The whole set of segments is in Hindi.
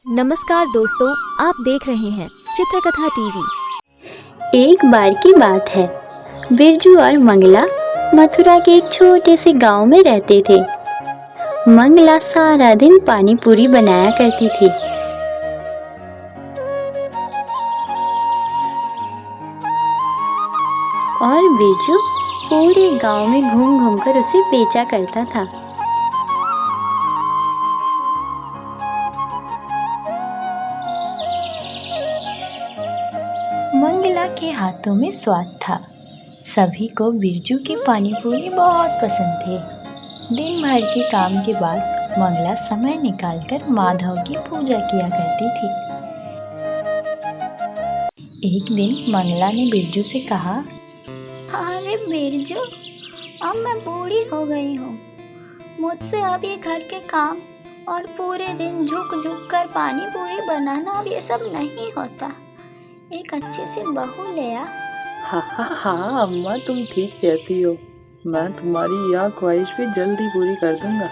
नमस्कार दोस्तों, आप देख रहे हैं चित्रकथा टीवी। एक बार की बात है, बिरजू और मंगला मथुरा के एक छोटे से गांव में रहते थे। मंगला सारा दिन पानी पूरी बनाया करती थी। और बिरजू पूरे गांव में घूम घूम कर उसे बेचा करता था। मंगला के हाथों में स्वाद था। सभी को बिरजू की पानी पूरी बहुत पसंद थे। दिन भर के काम के बाद मंगला समय निकालकर माधव की पूजा किया करती थी। एक दिन मंगला ने बिरजू से कहा, अरे बिरजू, अब मैं बूढ़ी हो गई हूँ। मुझसे अब ये घर के काम और पूरे दिन झुक झुक कर पानी पूरी बनाना अब ये सब नहीं होता। एक अच्छी सी बहू ले आ। हाँ अम्मा, तुम ठीक कहती हो। मैं तुम्हारी यह ख्वाहिश भी जल्दी पूरी कर दूंगा।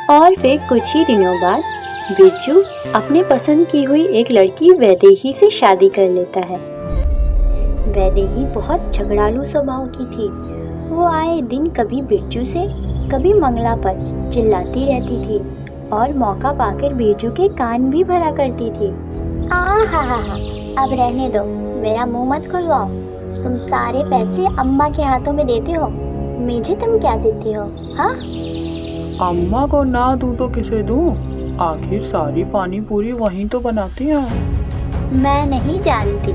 और फिर कुछ ही दिनों बाद बिरजू अपने पसंद की हुई एक लड़की वैदेही से शादी कर लेता है। वैदेही बहुत झगड़ालू स्वभाव की थी। वो आए दिन कभी बिरजू से कभी मंगला पर चिल्लाती रहती थी और मौका पाकर बिरजू के कान भी भरा करती थी। हा, अब रहने दो, मेरा मुंह मत खुलवाओ। तुम सारे पैसे अम्मा के हाथों में देते हो, मुझे तुम क्या देते हो? हाँ, अम्मा को ना दूं तो किसे दूं? आखिर सारी पानी पूरी वहीं तो बनाती हैं। मैं नहीं जानती।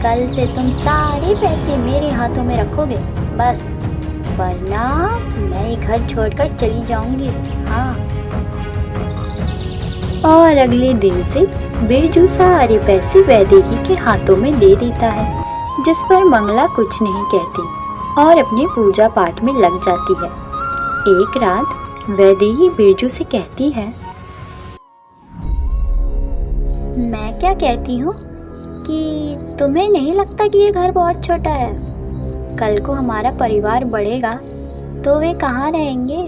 कल से तुम सारे पैसे मेरे हाथों में रखोगे बस, वरना मैं ये घर छोड़कर चली जाऊंगी। हाँ। और अगले दिन से बिरजू सारे पैसे वैदेही के हाथों में दे देता है, जिस पर मंगला कुछ नहीं कहती और अपने पूजा पाठ में लग जाती है। एक रात वैदेही बिरजू से कहती है, मैं क्या कहती हूँ कि तुम्हें नहीं लगता कि ये घर बहुत छोटा है? कल को हमारा परिवार बढ़ेगा तो वे कहाँ रहेंगे?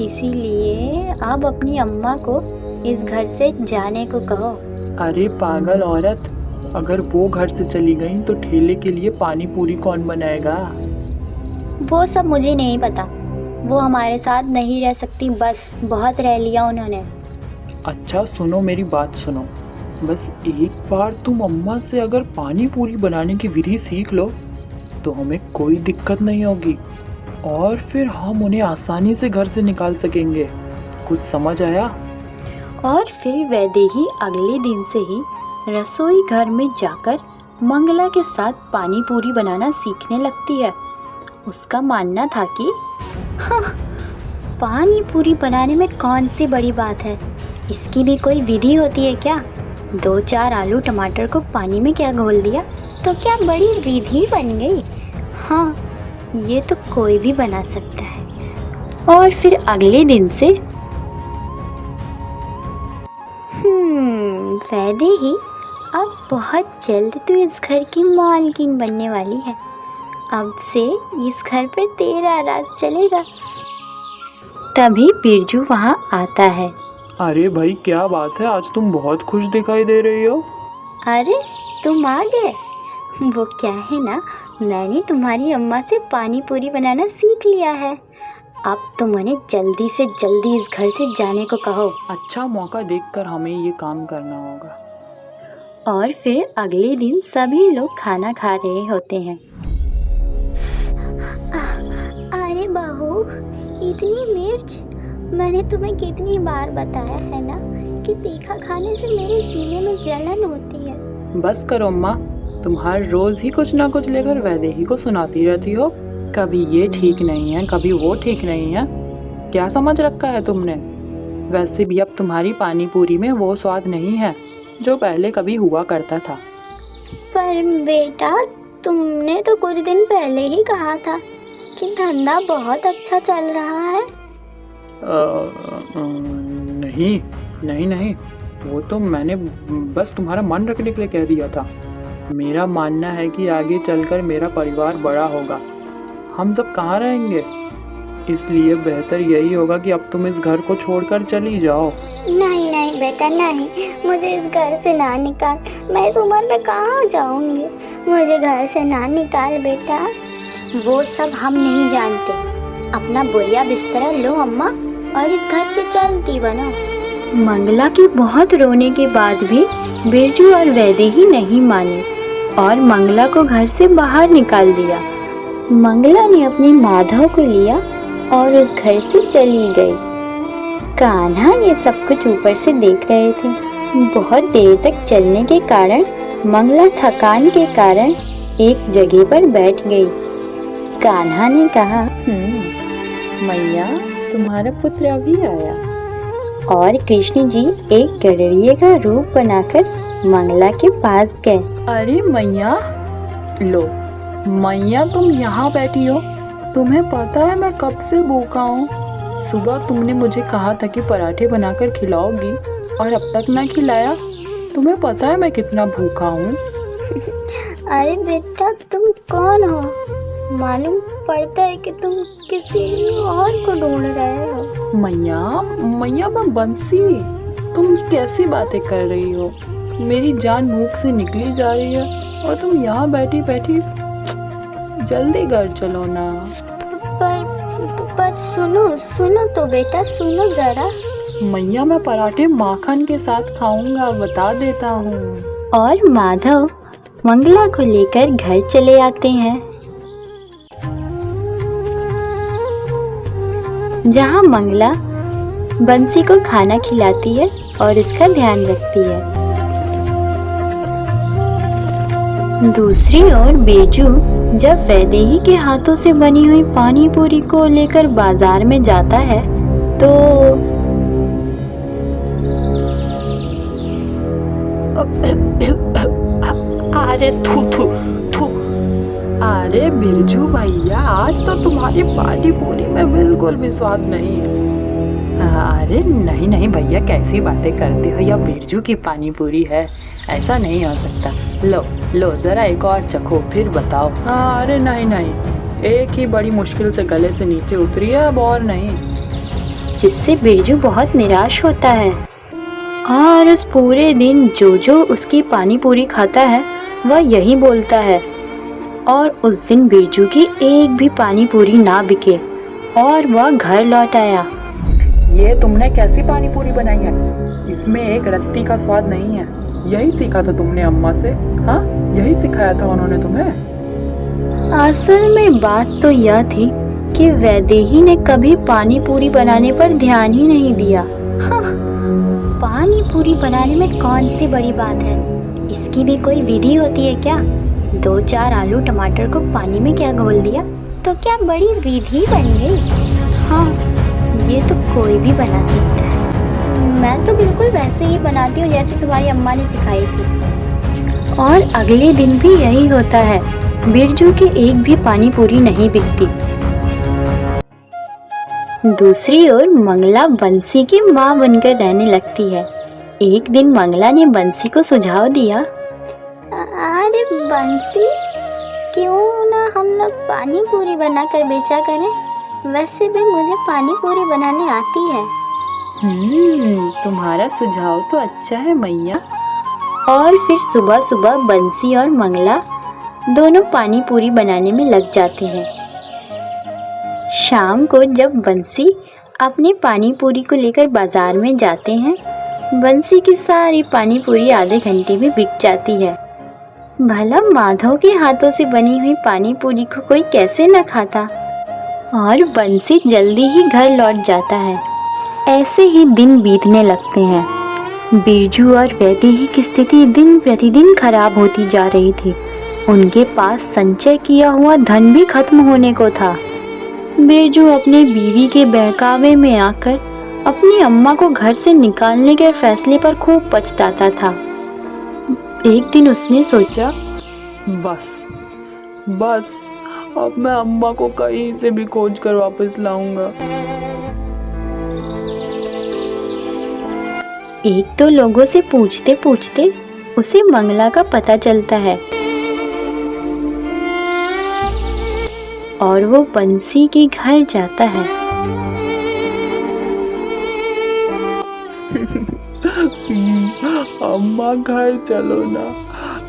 इसीलिए अब अपनी अम्मा को इस घर से जाने को कहो। अरे पागल औरत, अगर वो घर से चली गई तो ठेले के लिए पानी पूरी कौन बनाएगा? वो सब मुझे नहीं पता। वो हमारे साथ नहीं रह सकती, बस बहुत रह लिया उन्होंने। अच्छा सुनो, मेरी बात सुनो। बस एक बार तुम अम्मा से अगर पानी पूरी बनाने की विधि सीख लो तो हमें कोई दिक्कत नहीं होगी और फिर हम उन्हें आसानी से घर से निकाल सकेंगे। कुछ समझ आया? और फिर वैदेही अगले दिन से ही रसोई घर में जाकर मंगला के साथ पानी पूरी बनाना सीखने लगती है। उसका मानना था कि हाँ, पानी पूरी बनाने में कौन सी बड़ी बात है, इसकी भी कोई विधि होती है क्या? 2-4 आलू टमाटर को पानी में क्या घोल दिया तो क्या बड़ी विधि बन गई? हाँ, ये तो कोई भी बना सकता है। और फिर अगले दिन से वैदेही, अब बहुत जल्द तू इस घर की मालकिन बनने वाली है। अब से इस घर पर तेरा राज चलेगा। तभी बिरजू वहाँ आता है। अरे भाई, क्या बात है, आज तुम बहुत खुश दिखाई दे रही हो। अरे तुम आ गए। वो क्या है ना, मैंने तुम्हारी अम्मा से पानी पूरी बनाना सीख लिया है। अब तुम उन्हें जल्दी से जल्दी इस घर से जाने को कहो। अच्छा मौका देखकर हमें ये काम करना होगा। और फिर अगले दिन सभी लोग खाना खा रहे होते हैं। अरे बहू, इतनी मिर्च! मैंने तुम्हें कितनी बार बताया है ना कि तीखा खाने से मेरे सीने में जलन होती है। बस करो अम्मा, तुम हर रोज ही कुछ ना कुछ लेकर वैदेही को सुनाती रहती हो। कभी ये ठीक नहीं है, कभी वो ठीक नहीं है। क्या समझ रखा है तुमने? वैसे भी अब तुम्हारी पानी पूरी में वो स्वाद नहीं है जो पहले कभी हुआ करता था। पर बेटा, तुमने तो कुछ दिन पहले ही कहा था कि धंधा बहुत अच्छा चल रहा है। नहीं नहीं नहीं, वो तो मैंने बस तुम्हारा मन रखने के लिए कह दिया था। मेरा मानना है कि आगे चलकर मेरा परिवार बड़ा होगा, हम सब कहाँ रहेंगे, इसलिए बेहतर यही होगा कि अब तुम इस घर को छोड़कर चली जाओ। नहीं नहीं बेटा नहीं, मुझे इस घर से ना निकाल। मैं इस उम्र में कहाँ जाऊंगी, मुझे घर से ना निकाल बेटा। वो सब हम नहीं जानते। अपना बोरिया बिस्तरा लो अम्मा और इस घर से चलती बनो। मंगला के बहुत रोने के बाद भी बिरजू और वैदेही नहीं माने और मंगला को घर से बाहर निकाल दिया। मंगला ने अपने माधव को लिया और उस घर से चली गई। कान्हा ये सब कुछ ऊपर से देख रहे थे। बहुत देर तक चलने के कारण मंगला थकान के कारण एक जगह पर बैठ गई। कान्हा ने कहा, मैया तुम्हारा पुत्र अभी आया। और कृष्ण जी एक गडरिये का रूप बनाकर मंगला के पास गए। अरे मैया, लो मैया तुम यहाँ बैठी हो। तुम्हें पता है मैं कब से भूखा हूँ। सुबह तुमने मुझे कहा था कि पराठे बनाकर खिलाओगी और अब तक ना खिलाया। तुम्हें पता है मैं कितना भूखा हूँ। अरे बेटा तुम कौन हो? मालूम पड़ता है कि तुम किसी और को ढूंढ रहे हो। मैया मैं बंसी। तुम कैसी बातें कर रही हो? मेरी जान मुख से निकली जा रही है और तुम यहाँ बैठी बैठी। जल्दी घर चलो ना। पर सुनो तो बेटा, सुनो जरा। मैया मैं पराठे माखन के साथ खाऊंगा, बता देता हूँ। और माधव मंगला को लेकर घर चले आते हैं, जहाँ मंगला बंसी को खाना खिलाती है और इसका ध्यान रखती है। दूसरी ओर बिरजू जब वैदेही के हाथों से बनी हुई पानी पूरी को लेकर बाजार में जाता है तो अरे थू। अरे बिरजू भैया, आज तो तुम्हारी पानी पूरी में बिल्कुल भी स्वाद नहीं है। अरे नहीं भैया, कैसी बातें करते हो। यह बिरजू की पानी पूरी है, ऐसा नहीं हो सकता। लो जरा एक और चखो फिर बताओ। अरे नहीं, एक ही बड़ी मुश्किल से गले से नीचे उतरी है, अब और नहीं। जिससे बिरजू बहुत निराश होता है और उस पूरे दिन जो उसकी पानी पूरी खाता है वह यही बोलता है। और उस दिन बिरजू की एक भी पानी पूरी ना बिके और वह घर लौट आया। ये तुमने कैसी पानी पूरी बनाई है? इसमें एक रत्ती का स्वाद नहीं है। यही सीखा था तुमने अम्मा से? हाँ, यही सिखाया था उन्होंने तुम्हें? असल में बात तो यह थी कि वैदेही ने कभी पानी पूरी बनाने पर ध्यान ही नहीं दिया। हाँ, पानी पूरी बनाने में कौन सी बड़ी बात है? इसकी भी कोई विधि होती है क्या? 2-4 आलू टमाटर को पानी में क्या घोल दिया तो क्या बड़ी विधि बन गई? हाँ, ये तो कोई भी बना सकता है। मैं तो बिल्कुल वैसे ही बनाती हूँ जैसे तुम्हारी अम्मा ने सिखाई थी। और अगले दिन भी यही होता है। बिरजू की एक भी पानी पूरी नहीं बिकती। दूसरी ओर मंगला बंसी की माँ बनकर रहने लगती है। एक दिन मंगला ने बंसी को सुझाव दिया, अरे बंसी, क्यों ना हम लोग पानी पूरी बनाकर बेचा करें? वैसे भी मुझे पानी पूरी बनाने आती है। तुम्हारा सुझाव तो अच्छा है मैया। और फिर सुबह सुबह बंसी और मंगला दोनों पानी पूरी बनाने में लग जाते हैं। शाम को जब बंसी अपने पानी पूरी को लेकर बाजार में जाते हैं, बंसी की सारी पानी पूरी आधे घंटे में बिक जाती है। भला माधव के हाथों से बनी हुई पानी पूरी को कोई कैसे न खाता। और बंसी जल्दी ही घर लौट जाता है। ऐसे ही दिन बीतने लगते हैं। बिरजू और वैदेही की स्थिति दिन प्रतिदिन खराब होती जा रही थी। उनके पास संचय किया हुआ धन भी खत्म होने को था। बिरजू अपनी बीवी के बहकावे में आकर अपनी अम्मा को घर से निकालने के फैसले पर खूब पछताता था। एक दिन उसने सोचा, बस अब मैं अम्मा को कहीं से भी खोज कर वापस लाऊंगा। एक तो लोगों से पूछते पूछते उसे मंगला का पता चलता है और वो बंसी के घर जाता है। अम्मा घर चलो ना,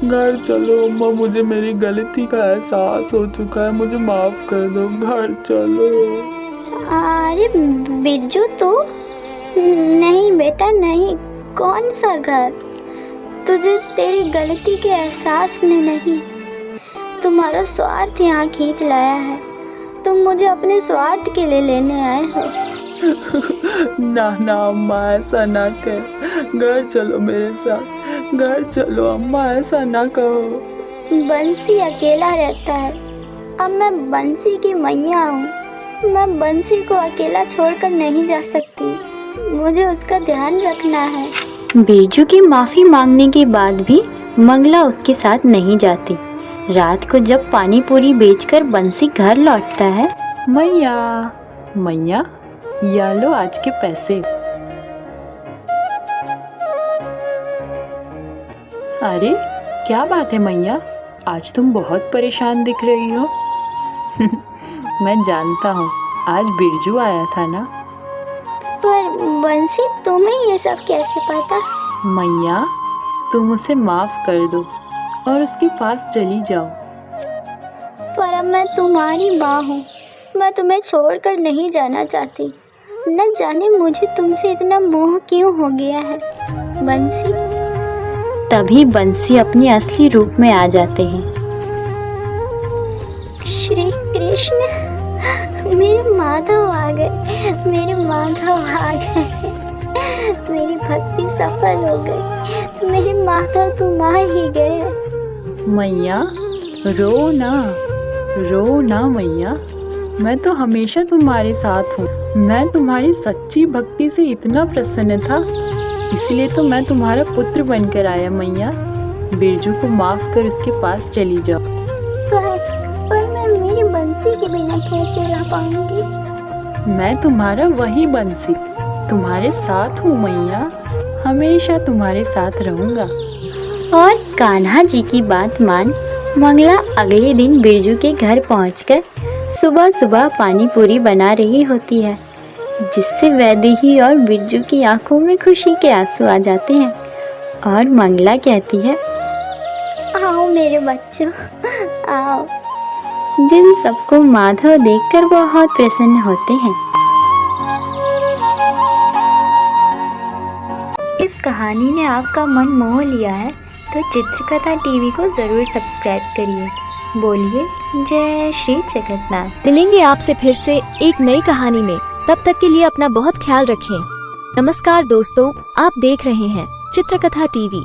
घर चलो अम्मा, मुझे मेरी गलती का एहसास हो चुका है, मुझे माफ कर दो, घर चलो। अरे बिरजू तो नहीं बेटा नहीं, कौन सा घर? तुझे तेरी गलती के एहसास में नहीं, तुम्हारा स्वार्थ यहाँ खींच लाया है। तुम मुझे अपने स्वार्थ के लिए लेने आए हो। ना ना अम्मा, ऐसा ना कर, घर चलो मेरे साथ, घर चलो अम्मा, ऐसा ना कहो। बंसी अकेला रहता है, अब मैं बंसी की मैया हूँ, मैं बंसी को अकेला छोड़कर नहीं जा सकती, मुझे उसका ध्यान रखना है। बिरजू की माफ़ी मांगने के बाद भी मंगला उसके साथ नहीं जाती। रात को जब पानी पूरी बेचकर बंसी घर लौटता है, मैया मैया, या लो आज के पैसे। अरे क्या बात है मैया, आज तुम बहुत परेशान दिख रही हो। मैं जानता हूँ आज बिरजू आया था ना। पर बंसी तुम्हें ये सब कैसे पता? मैया तुम उसे माफ कर दो और उसके पास चली जाओ। पर अब मैं तुम्हारी माँ हूँ, मैं तुम्हें छोड़कर नहीं जाना चाहती। न जाने मुझे तुमसे इतना मोह क्यों हो गया है बंसी। तभी बंसी अपने असली रूप में आ जाते हैं। श्री कृष्ण, मेरे माधव आ गए, मेरे माधव आ गए, मेरी भक्ति सफल हो गई, मेरे माधव तुम आ ही गए। मैया रो ना मैया, मैं तो हमेशा तुम्हारे साथ हूँ। मैं तुम्हारी सच्ची भक्ति से इतना प्रसन्न था, इसलिए तो मैं तुम्हारा पुत्र बनकर आया मैया। बिरजू को माफ कर उसके पास चली जाओ। पर मैं मेरी बंसी के बिना कैसे रह पाऊंगी? मैं तुम्हारा वही बंसी तुम्हारे साथ हूँ मैया, हमेशा तुम्हारे साथ रहूँगा। और कान्हा जी की बात मान मंगला अगले दिन बिरजू के घर पहुंचकर सुबह सुबह पानी पूरी बना रही होती है, जिससे वैदेही और बिरजू की आंखों में खुशी के आंसू आ जाते हैं। और मंगला कहती है, आओ मेरे बच्चों, आओ। जिन सबको माधव देखकर बहुत प्रसन्न होते हैं। इस कहानी ने आपका मन मोह लिया है तो चित्रकथा टीवी को ज़रूर सब्सक्राइब करिए। बोलिए जय श्री जगन्नाथ। मिलेंगे आपसे फिर से एक नई कहानी में, तब तक के लिए अपना बहुत ख्याल रखें। नमस्कार दोस्तों, आप देख रहे हैं चित्रकथा टीवी।